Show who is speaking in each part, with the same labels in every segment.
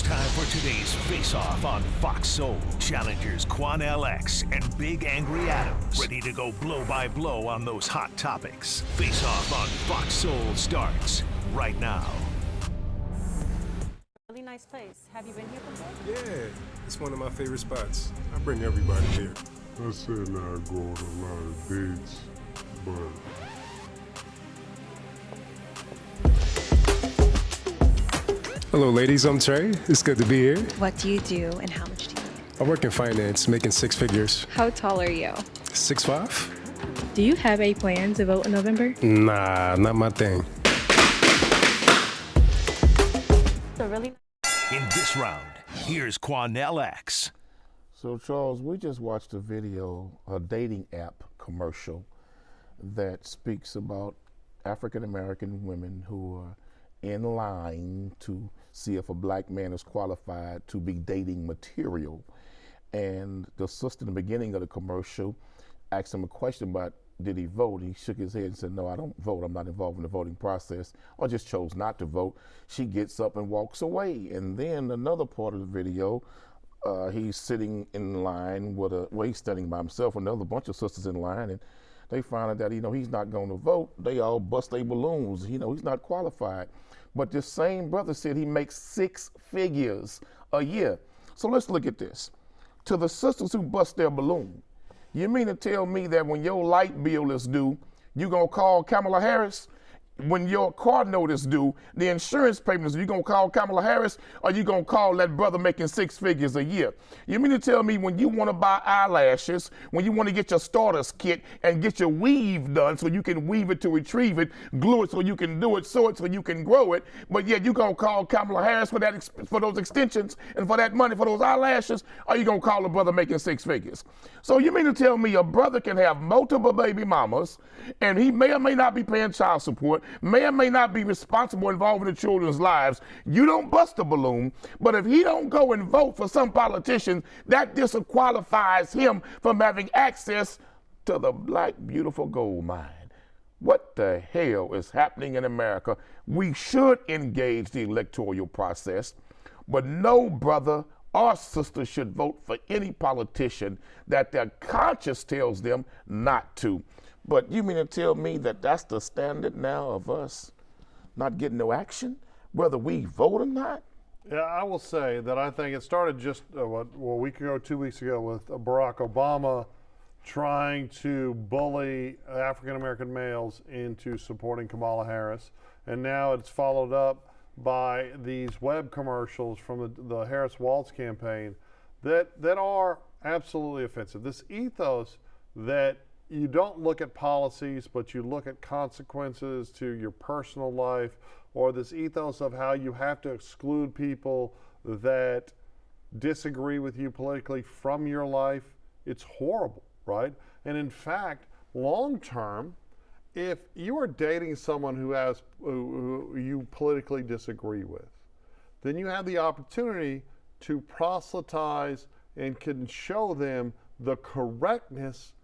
Speaker 1: time for today's face-off on Fox Soul. Challengers Quan LX and Big Angry Adams ready to go blow by blow on those hot topics. Face-off on Fox Soul starts right now.
Speaker 2: Really nice place. Have you been here before?
Speaker 3: Yeah, it's one of my favorite spots. I bring everybody here.
Speaker 4: I said not go on a lot of dates, but
Speaker 3: Hello, ladies. I'm Trey. It's good to be here.
Speaker 5: What do you do and how much do you make?
Speaker 3: I work in finance, making six figures.
Speaker 5: How tall are you?
Speaker 3: 6'5".
Speaker 6: Do you have a plan to vote in November?
Speaker 3: Nah, not my thing.
Speaker 2: So really.
Speaker 1: In this round, here's Quan LX.
Speaker 7: So Charles, we just watched a video, a dating app commercial that speaks about African American women who are in line to see if a black man is qualified to be dating material. And the sister in the beginning of the commercial asked him a question about did he vote. He shook his head and said, no, I don't vote. I'm not involved in the voting process, or just chose not to vote. She gets up and walks away. And then another part of the video, he's sitting in line with he's standing by himself with another bunch of sisters in line, and they find out that, he's not going to vote. They all bust their balloons. He's not qualified. But this same brother said he makes six figures a year. So let's look at this. To the sisters who bust their balloon, you mean to tell me that when your light bill is due, you gonna call Kamala Harris? When your car note is due, the insurance payments, you gonna call Kamala Harris, or you gonna call that brother making six figures a year? You mean to tell me when you wanna buy eyelashes, when you wanna get your starter's kit and get your weave done so you can weave it to retrieve it, glue it so you can do it, sew it so you can grow it, but yet you gonna call Kamala Harris for that, for those extensions and for that money for those eyelashes, or you gonna call a brother making six figures? So you mean to tell me a brother can have multiple baby mamas and he may or may not be paying child support, may or may not be responsible involved in the children's lives? You don't bust a balloon, but if he don't go and vote for some politician, that disqualifies him from having access to the black beautiful gold mine. What the hell is happening in America? We should engage the electoral process, but no brother or sister should vote for any politician that their conscience tells them not to. But you mean to tell me that that's the standard now of us not getting no action, whether we vote or not?
Speaker 8: Yeah, I will say that I think it started just a week ago, 2 weeks ago, with Barack Obama trying to bully African-American males into supporting Kamala Harris. And now it's followed up by these web commercials from the Harris-Walz campaign that are absolutely offensive. This ethos that you don't look at policies, but you look at consequences to your personal life, or this ethos of how you have to exclude people that disagree with you politically from your life. It's horrible, right? And in fact, long term, if you are dating someone who you politically disagree with, then you have the opportunity to proselytize and can show them the correctness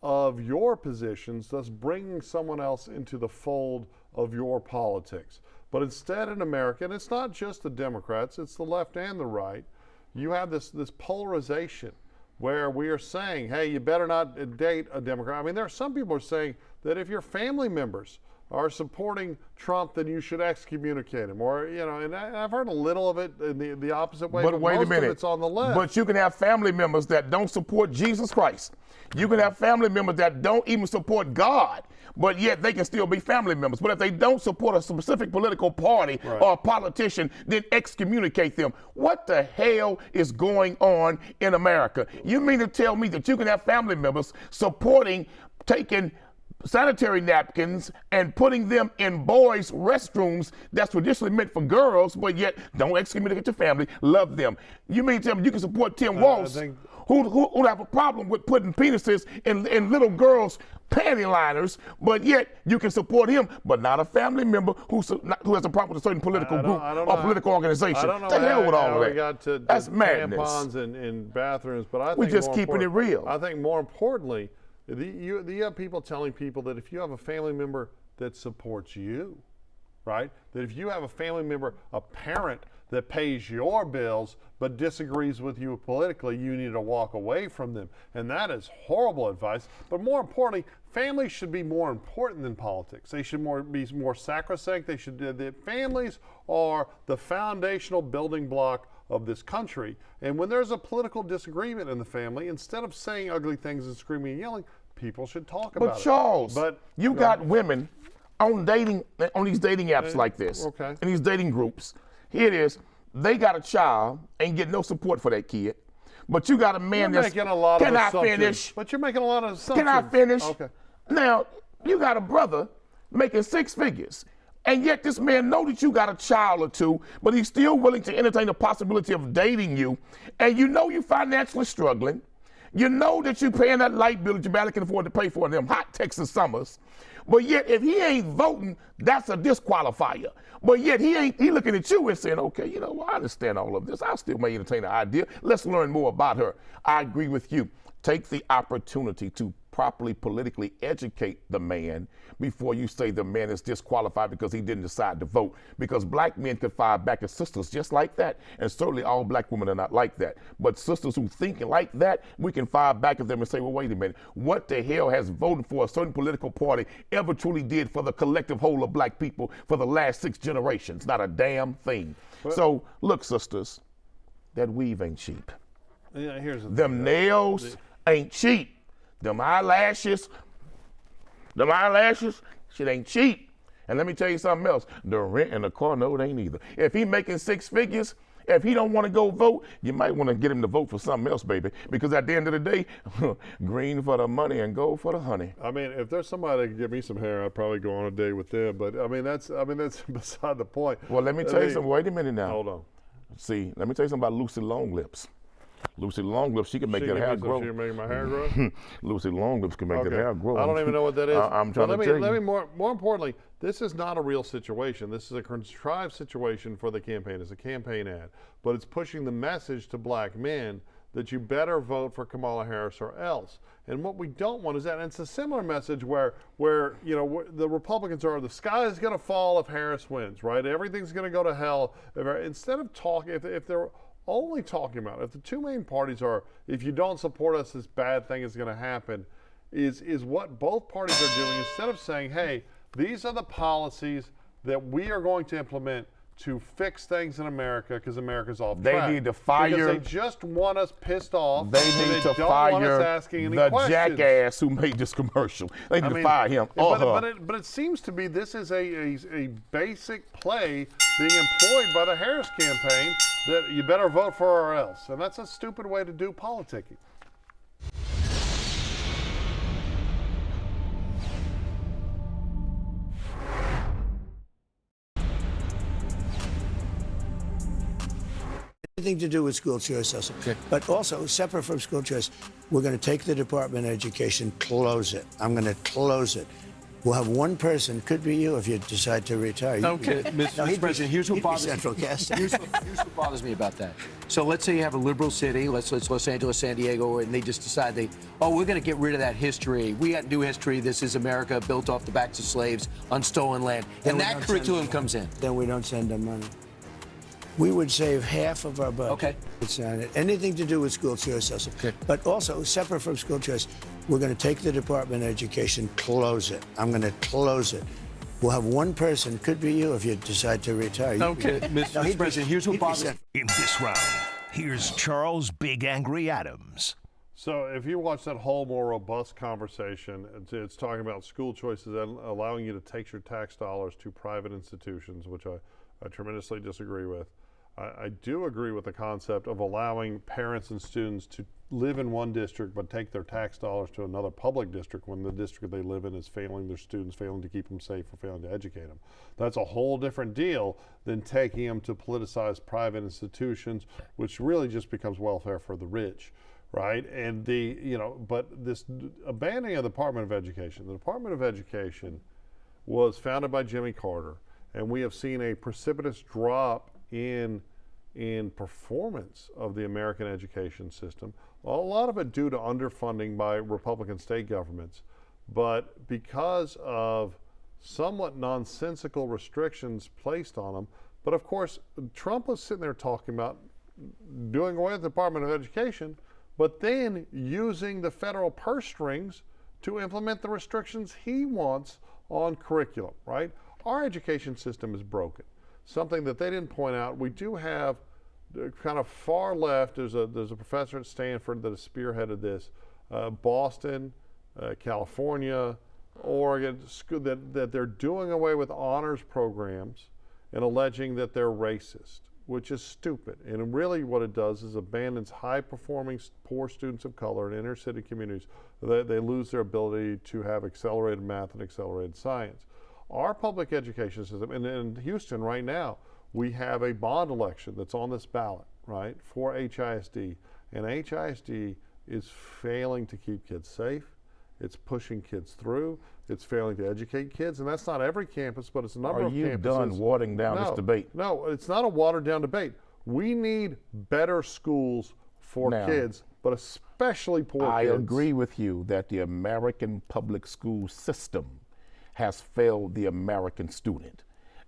Speaker 8: of your positions, thus bringing someone else into the fold of your politics. But instead in America, and it's not just the Democrats, it's the left and the right, you have this polarization where we are saying, hey, you better not date a Democrat. I mean, there are some people who are saying that if your family members are supporting Trump, then you should excommunicate him. Or, and I've heard a little of it in the opposite way, but
Speaker 7: wait
Speaker 8: most
Speaker 7: a minute.
Speaker 8: of it's on the left.
Speaker 7: But you can have family members that don't support Jesus Christ. You can have family members that don't even support God, but yet they can still be family members. But if they don't support a specific political party or a politician, then excommunicate them. What the hell is going on in America? You mean to tell me that you can have family members supporting taking sanitary napkins and putting them in boys' restrooms that's traditionally meant for girls, but yet don't excommunicate your family, love them? You mean to tell me you can support Tim Walz, who have a problem with putting penises in little girls' panty liners, but yet you can support him, but not a family member who has a problem with a certain political group or political organization?
Speaker 8: I don't know
Speaker 7: the hell with all
Speaker 8: how
Speaker 7: of
Speaker 8: we got to
Speaker 7: That's madness.
Speaker 8: Tampons in bathrooms, but I think
Speaker 7: we just keeping it real.
Speaker 8: I think more importantly, you have people telling people that if you have a family member that supports you, right? That if you have a family member, a parent that pays your bills but disagrees with you politically, you need to walk away from them. And that is horrible advice. But more importantly, families should be more important than politics. They should be more sacrosanct. The families are the foundational building block of this country. And when there's a political disagreement in the family, instead of saying ugly things and screaming and yelling, people should talk about it.
Speaker 7: But Charles, you got women on these dating apps like this, in these dating groups. Here it is. They got a child and get no support for that kid. But you got a man
Speaker 8: You're making a lot of assumptions.
Speaker 7: Can I finish?
Speaker 8: But you're making a lot of assumptions.
Speaker 7: Can I finish?
Speaker 8: Okay.
Speaker 7: Now, you got a brother making 6 figures. And yet this man know that you got a child or two, but he's still willing to entertain the possibility of dating you. And you know you're financially struggling. You know that you're paying that light bill that you barely can afford to pay for in them hot Texas summers. But yet if he ain't voting, that's a disqualifier. But yet he looking at you and saying, okay, you know, I understand all of this. I still may entertain the idea. Let's learn more about her. I agree with you. Take the opportunity to properly politically educate the man before you say the man is disqualified because he didn't decide to vote. Because black men could fire back at sisters just like that. And certainly all black women are not like that. But sisters who think like that, we can fire back at them and say, well, wait a minute. What the hell has voting for a certain political party ever truly did for the collective whole of black people for the last 6 generations? Not a damn thing. So look, sisters, that weave ain't cheap.
Speaker 8: Yeah, here's the
Speaker 7: them nails ain't cheap. Them eyelashes, shit ain't cheap. And let me tell you something else. The rent and the car, no, it ain't either. If he making 6 figures, if he don't want to go vote, you might want to get him to vote for something else, baby. Because at the end of the day, green for the money and gold for the honey.
Speaker 8: I mean, if there's somebody that could give me some hair, I'd probably go on a date with them. But that's beside the point.
Speaker 7: Well, let me tell you something. Wait a minute now.
Speaker 8: Hold on.
Speaker 7: See, let me tell you something about Lucy Longlips. Lucy Longlips, she can make that hair grow.
Speaker 8: She can make my hair grow?
Speaker 7: Lucy Longlips can make that hair grow.
Speaker 8: I don't even know what that is.
Speaker 7: I'm trying to tell you.
Speaker 8: Let me more importantly, this is not a real situation. This is a contrived situation for the campaign. It's a campaign ad. But it's pushing the message to black men that you better vote for Kamala Harris or else. And what we don't want is that. And it's a similar message where you know, the Republicans are, the sky is going to fall if Harris wins, right? Everything's going to go to hell. Instead of talking, if they're only talking about, if the two main parties are, if you don't support us, this bad thing is going to happen, is what both parties are doing. Instead of saying, hey, these are the policies that we are going to implement to fix things in America because America's off track.
Speaker 7: They need to fire.
Speaker 8: Because they just want us pissed off.
Speaker 7: They need to fire the jackass who made this commercial. They need to fire him or her.
Speaker 8: But it seems to be this is a basic play being employed by the Harris campaign that you better vote for or else. And that's a stupid way to do politicking.
Speaker 9: Anything to do with school choice also. Okay. But also, separate from school choice, we're going to take the Department of Education, close it. I'm going to close it. We'll have one person, could be you if you decide to retire.
Speaker 10: Okay, Mr. President, here's what bothers me about that. So let's say you have a liberal city, let's Los Angeles, San Diego, and they just decide we're going to get rid of that history. We got new history. This is America built off the backs of slaves on stolen land. And that curriculum comes in.
Speaker 9: Then we don't send them money. We would save half of our budget.
Speaker 10: Okay.
Speaker 9: It's anything to do with school choice also. Okay. But also, separate from school choice, we're going to take the Department of Education, close it. I'm going to close it. We'll have one person, could be you if you decide to retire.
Speaker 10: Okay, Mr. President, here's what bothers me.
Speaker 1: In this round, here's Charles Big Angry Adams.
Speaker 8: So if you watch that whole more robust conversation, it's talking about school choices and allowing you to take your tax dollars to private institutions, which I tremendously disagree with. I do agree with the concept of allowing parents and students to live in one district but take their tax dollars to another public district when the district they live in is failing their students, failing to keep them safe, or failing to educate them. That's a whole different deal than taking them to politicized private institutions, which really just becomes welfare for the rich, right? And but this abandoning of the Department of Education. The Department of Education was founded by Jimmy Carter, and we have seen a precipitous drop in performance of the American education system. A lot of it due to underfunding by Republican state governments, but because of somewhat nonsensical restrictions placed on them, But of course, Trump was sitting there talking about doing away with the Department of Education, but then using the federal purse strings to implement the restrictions he wants on curriculum, right? Our education system is broken. Something that they didn't point out, we do have kind of far left, there's a professor at Stanford that has spearheaded this, Boston, California, Oregon, that they're doing away with honors programs and alleging that they're racist, which is stupid. And really what it does is abandons high-performing poor students of color in inner-city communities. They lose their ability to have accelerated math and accelerated science. Our public education system, and in Houston right now, we have a bond election that's on this ballot, right, for HISD. And HISD is failing to keep kids safe. It's pushing kids through. It's failing to educate kids. And that's not every campus, but it's a number of campuses. Are you
Speaker 7: done watering down this debate?
Speaker 8: No, it's not a watered down debate. We need better schools for kids, but especially poor kids.
Speaker 7: I agree with you that the American public school system has failed the American student.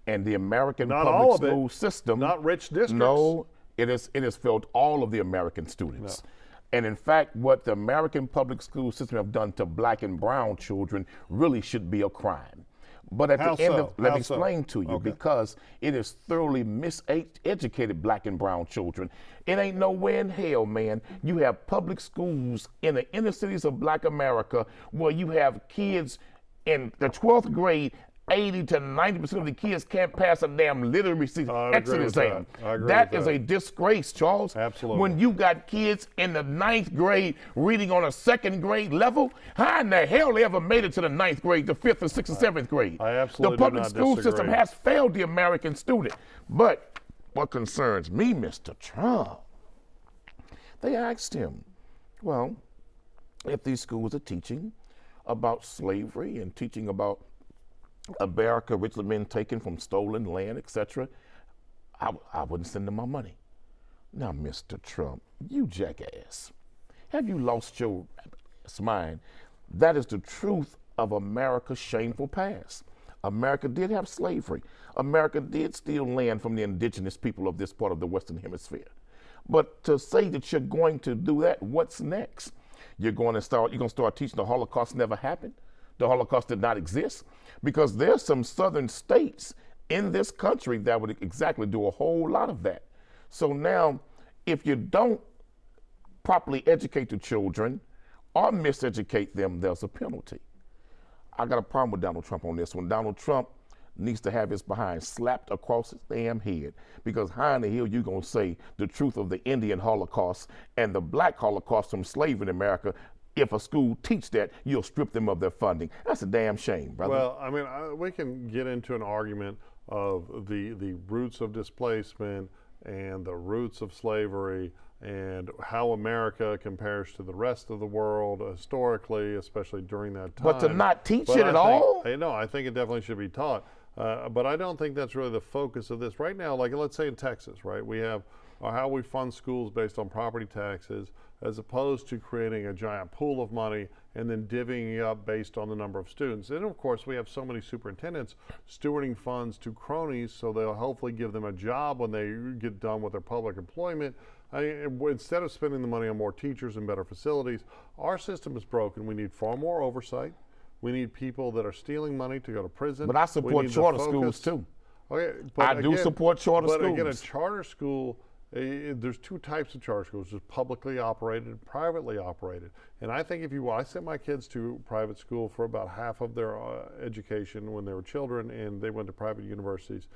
Speaker 7: And the American public school system,
Speaker 8: not rich districts.
Speaker 7: No, it has failed all of the American students. No. And in fact, what the American public school system have done to black and brown children really should be a crime. But at the end of, let me explain to you, because it is thoroughly miseducated black and brown children. It ain't nowhere in hell, man. You have public schools in the inner cities of black America where you have kids in the 12th grade, 80 to 90% of the kids can't pass a damn literacy exit exam. That is a disgrace, Charles.
Speaker 8: Absolutely.
Speaker 7: When you got kids in the 9th grade reading on a 2nd grade level, how in the hell they ever made it to the 9th grade, the 5th, and 6th, and 7th grade?
Speaker 8: I absolutely
Speaker 7: The public school system has failed the American student. But what concerns me, Mr. Trump, they asked him, well, if these schools are teaching about slavery and teaching about America originally been taken from stolen land, etc., I wouldn't send them my money. Now, Mr. Trump, you jackass, have you lost your mind? That is the truth of America's shameful past. America did have slavery. America did steal land from the indigenous people of this part of the Western Hemisphere. But to say that you're going to do that, what's next? You're going to start teaching the Holocaust never happened? The Holocaust did not exist? Because there's some southern states in this country that would exactly do a whole lot of that. So now, if you don't properly educate the children or miseducate them, there's a penalty. I got a problem with Donald Trump on this one. Donald Trump needs to have his behind slapped across his damn head, because how in the hell you gonna say the truth of the Indian Holocaust and the black Holocaust from slavery in America? If a school teach that, you'll strip them of their funding. That's a damn shame, brother.
Speaker 8: Well, I mean, we can get into an argument of the roots of displacement and the roots of slavery and how America compares to the rest of the world historically, especially during that time.
Speaker 7: But to not teach it at all?
Speaker 8: No, I think it definitely should be taught. But I don't think that's really the focus of this. Right now, like let's say in Texas, right, we have how we fund schools based on property taxes, as opposed to creating a giant pool of money and then divvying it up based on the number of students. And of course, we have so many superintendents stewarding funds to cronies, so they'll hopefully give them a job when they get done with their public employment. Instead of spending the money on more teachers and better facilities, our system is broken. We need far more oversight. We need people that are stealing money to go to prison.
Speaker 7: But I support charter schools too.
Speaker 8: Okay,
Speaker 7: I do support charter schools.
Speaker 8: But again, a charter school, there's two types of charter schools. There's publicly operated and privately operated. And I think I sent my kids to private school for about half of their education when they were children, and they went to private universities.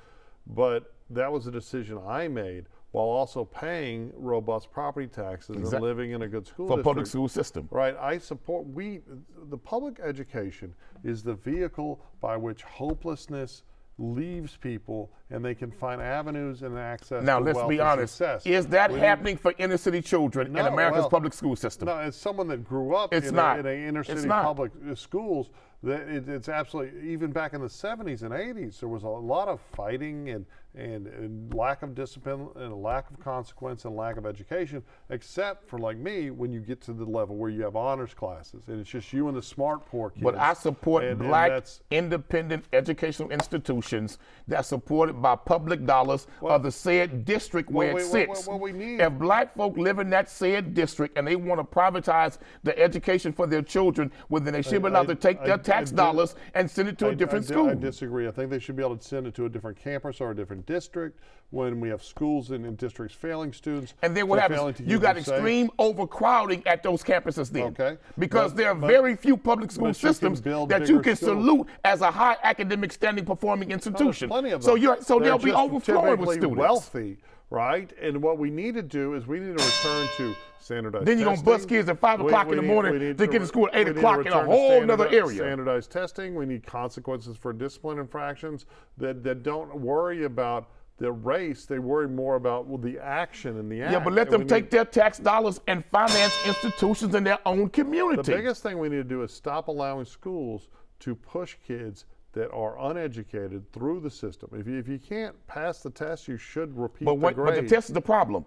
Speaker 8: But that was a decision I made while also paying robust property taxes and living in a good school district.
Speaker 7: Public school system.
Speaker 8: Right. I support, the public education is the vehicle by which hopelessness leaves people and they can find avenues and access
Speaker 7: now,
Speaker 8: to
Speaker 7: let's
Speaker 8: wealth
Speaker 7: be
Speaker 8: and
Speaker 7: honest.
Speaker 8: success.
Speaker 7: Is that happening for inner city children in America's public school system?
Speaker 8: No, as someone that grew up in inner city public schools, it's absolutely, even back in the 70s and 80s, there was a lot of fighting and lack of discipline and a lack of consequence and lack of education, except for like me, when you get to the level where you have honors classes and it's just you and the smart poor kids.
Speaker 7: But I support black independent educational institutions that support funded by public dollars of the said district where it sits.
Speaker 8: What we need.
Speaker 7: If black folk live in that said district and they want to privatize the education for their children, well, then they should be allowed to take their tax dollars and send it to a different school.
Speaker 8: I disagree. I think they should be able to send it to a different campus or a different district when we have schools in districts failing students.
Speaker 7: And then what happens? You got extreme overcrowding at those campuses then.
Speaker 8: Okay.
Speaker 7: Because there are very few public school systems that you can salute as a high academic standing performing institution.
Speaker 8: Plenty of
Speaker 7: so
Speaker 8: them.
Speaker 7: they'll be overflowing with students.
Speaker 8: Wealthy, right? And what we need to do is we need to return to standardized
Speaker 7: then you're going to bust kids at 5 o'clock in the morning to get to school at 8 o'clock in a whole nother area.
Speaker 8: Standardized testing. We need consequences for discipline infractions that don't worry about the race. They worry more about the action and the act.
Speaker 7: Yeah, but let them take their tax dollars and finance institutions in their own community.
Speaker 8: The biggest thing we need to do is stop allowing schools to push kids that are uneducated through the system. If you can't pass the test, you should repeat the grade.
Speaker 7: But the test is the problem.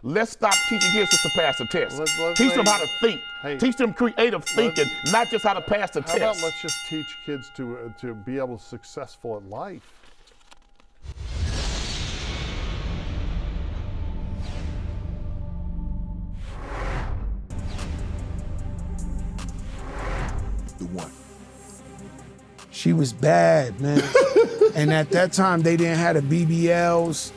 Speaker 7: Let's stop teaching kids just to pass the test. Teach them how to think. Teach them creative thinking, not just how to pass the test.
Speaker 8: How about let's just teach kids to be able to successful in life?
Speaker 11: The one.
Speaker 12: She was bad, man. And at that time, they didn't have the BBLs.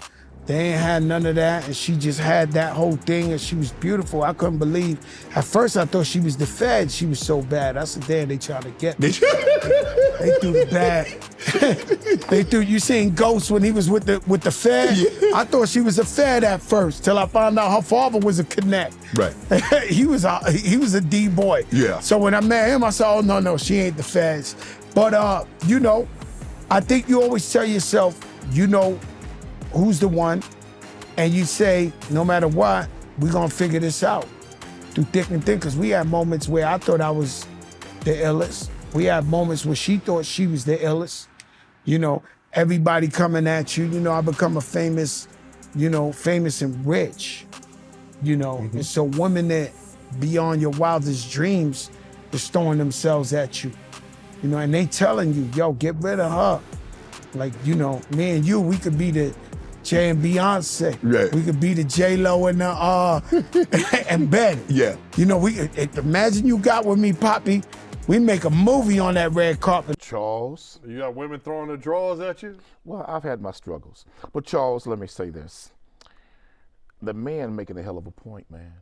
Speaker 12: They ain't had none of that, and she just had that whole thing, and she was beautiful. I couldn't believe. At first, I thought she was the Fed. She was so bad. I said, damn, they trying to get me. They threw the bag. You seen Ghost when he was with the Fed? Yeah. I thought she was a Fed at first, till I found out her father was a Connect.
Speaker 11: Right.
Speaker 12: he was a D boy.
Speaker 11: Yeah.
Speaker 12: So when I met him, I said, oh no, she ain't the Feds. But I think you always tell yourself, who's the one, and you say, no matter what, we're gonna figure this out through thick and thin, because we had moments where I thought I was the illest. We had moments where she thought she was the illest. Everybody coming at you. I become a famous and rich. And so women that beyond your wildest dreams is throwing themselves at you. And they telling you, yo, get rid of her. Like, me and you, we could be the Jay and Beyonce.
Speaker 11: Right.
Speaker 12: We could be the J-Lo and and Ben.
Speaker 11: Yeah.
Speaker 12: Imagine you got with me, Poppy. We make a movie on that red carpet.
Speaker 7: Charles.
Speaker 8: You got women throwing their drawers at you?
Speaker 7: Well, I've had my struggles. But Charles, let me say this. The man making a hell of a point, man.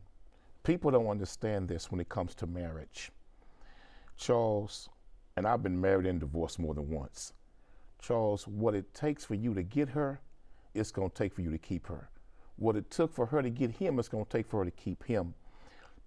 Speaker 7: People don't understand this when it comes to marriage. Charles, and I've been married and divorced more than once. Charles, what it takes for you to get her, it's going to take for you to keep her. What it took for her to get him, it's going to take for her to keep him.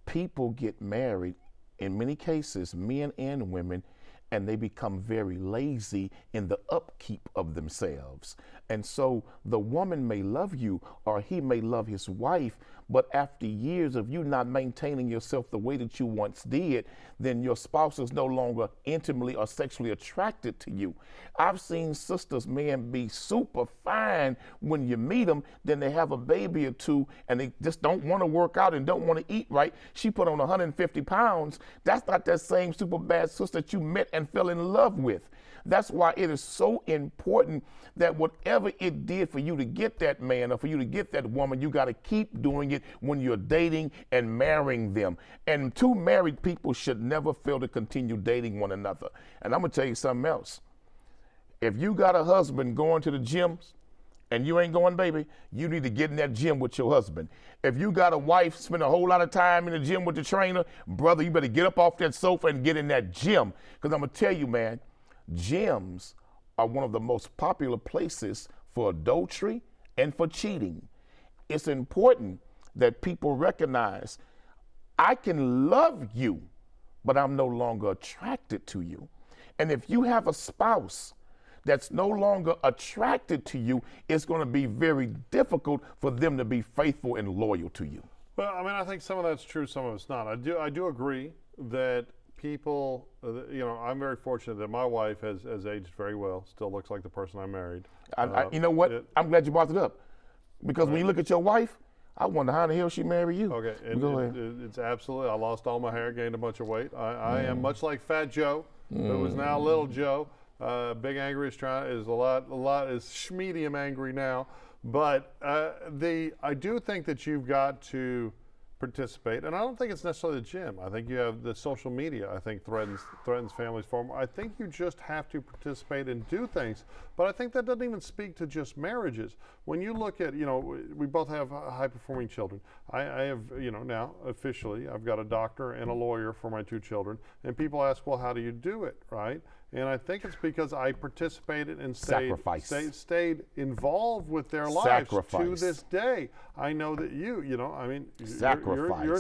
Speaker 7: People get married, in many cases, men and women, and they become very lazy in the upkeep of themselves. And so the woman may love you, or he may love his wife, but after years of you not maintaining yourself the way that you once did, then your spouse is no longer intimately or sexually attracted to you. I've seen sisters, man, be super fine when you meet them, then they have a baby or two, and they just don't want to work out and don't want to eat right. She put on 150 pounds. That's not that same super bad sister that you met and fell in love with. That's why it is so important that whatever it did for you to get that man or for you to get that woman, you got to keep doing it when you're dating and marrying them. And two married people should never fail to continue dating one another. And I'm going to tell you something else. If you got a husband going to the gym and you ain't going, baby, you need to get in that gym with your husband. If you got a wife, spend a whole lot of time in the gym with the trainer, brother, you better get up off that sofa and get in that gym. Because I'm going to tell you, man, gyms are one of the most popular places for adultery and for cheating. It's important that people recognize I can love you, but I'm no longer attracted to you. And if you have a spouse that's no longer attracted to you, it's going to be very difficult for them to be faithful and loyal to you.
Speaker 8: Well, I mean, I think some of that's true, some of it's not. I do agree that people, I'm very fortunate that my wife has aged very well, still looks like the person I married.
Speaker 7: You know what? I'm glad you brought it up. Because when you look at your wife, I wonder how in the hell she married you.
Speaker 8: Okay, it's absolutely, I lost all my hair, gained a bunch of weight. I am much like Fat Joe, who is now Little Joe. Big Angry is a lot is medium angry now, but I do think that you've got to participate, and I don't think it's necessarily the gym. I think you have the social media. I think threatens families far more. I think you just have to participate and do things. But I think that doesn't even speak to just marriages. When you look at, we both have high-performing children. I have, now officially, I've got a doctor and a lawyer for my 2 children. And people ask, well, how do you do it, right? And I think it's because I participated and stayed involved with their lives to this day. I know that your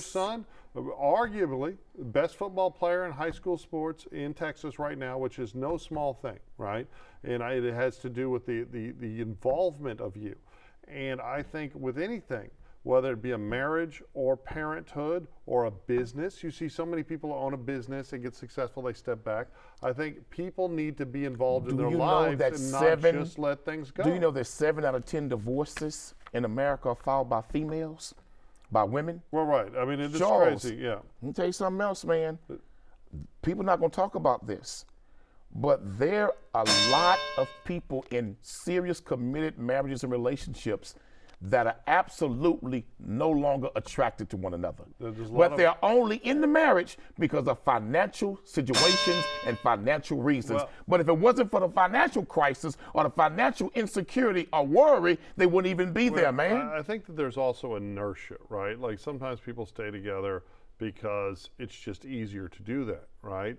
Speaker 8: son, arguably the best football player in high school sports in Texas right now, which is no small thing, right? And it has to do with the involvement of you. And I think with anything, whether it be a marriage or parenthood or a business. You see so many people who own a business and get successful, they step back. I think people need to be involved in their lives and not just let things go.
Speaker 7: Do you know that 7 out of 10 divorces in America are filed by females, by women?
Speaker 8: Well, right. I mean, it's crazy, yeah.
Speaker 7: Let me tell you something else, man. People are not going to talk about this, but there are a lot of people in serious committed marriages and relationships that are absolutely no longer attracted to one another. But they're only in the marriage because of financial situations and financial reasons. But if it wasn't for the financial crisis or the financial insecurity or worry, they wouldn't even be there, man.
Speaker 8: I think that there's also inertia, right? Like sometimes people stay together because it's just easier to do that, right?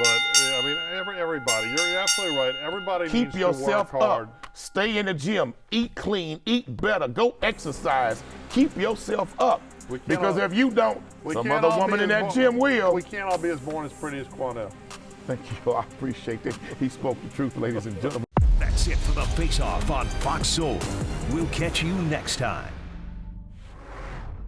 Speaker 8: But I mean, everybody, you're absolutely right. Everybody needs to work hard.
Speaker 7: Stay in the gym, eat clean, eat better, go exercise. Keep yourself up. Because if you don't, some other woman in that gym will.
Speaker 8: We can't all be as born as pretty as Quanell.
Speaker 7: Thank you. I appreciate that. He spoke the truth, ladies and gentlemen.
Speaker 1: That's it for the Face Off on Fox Soul. We'll catch you next time.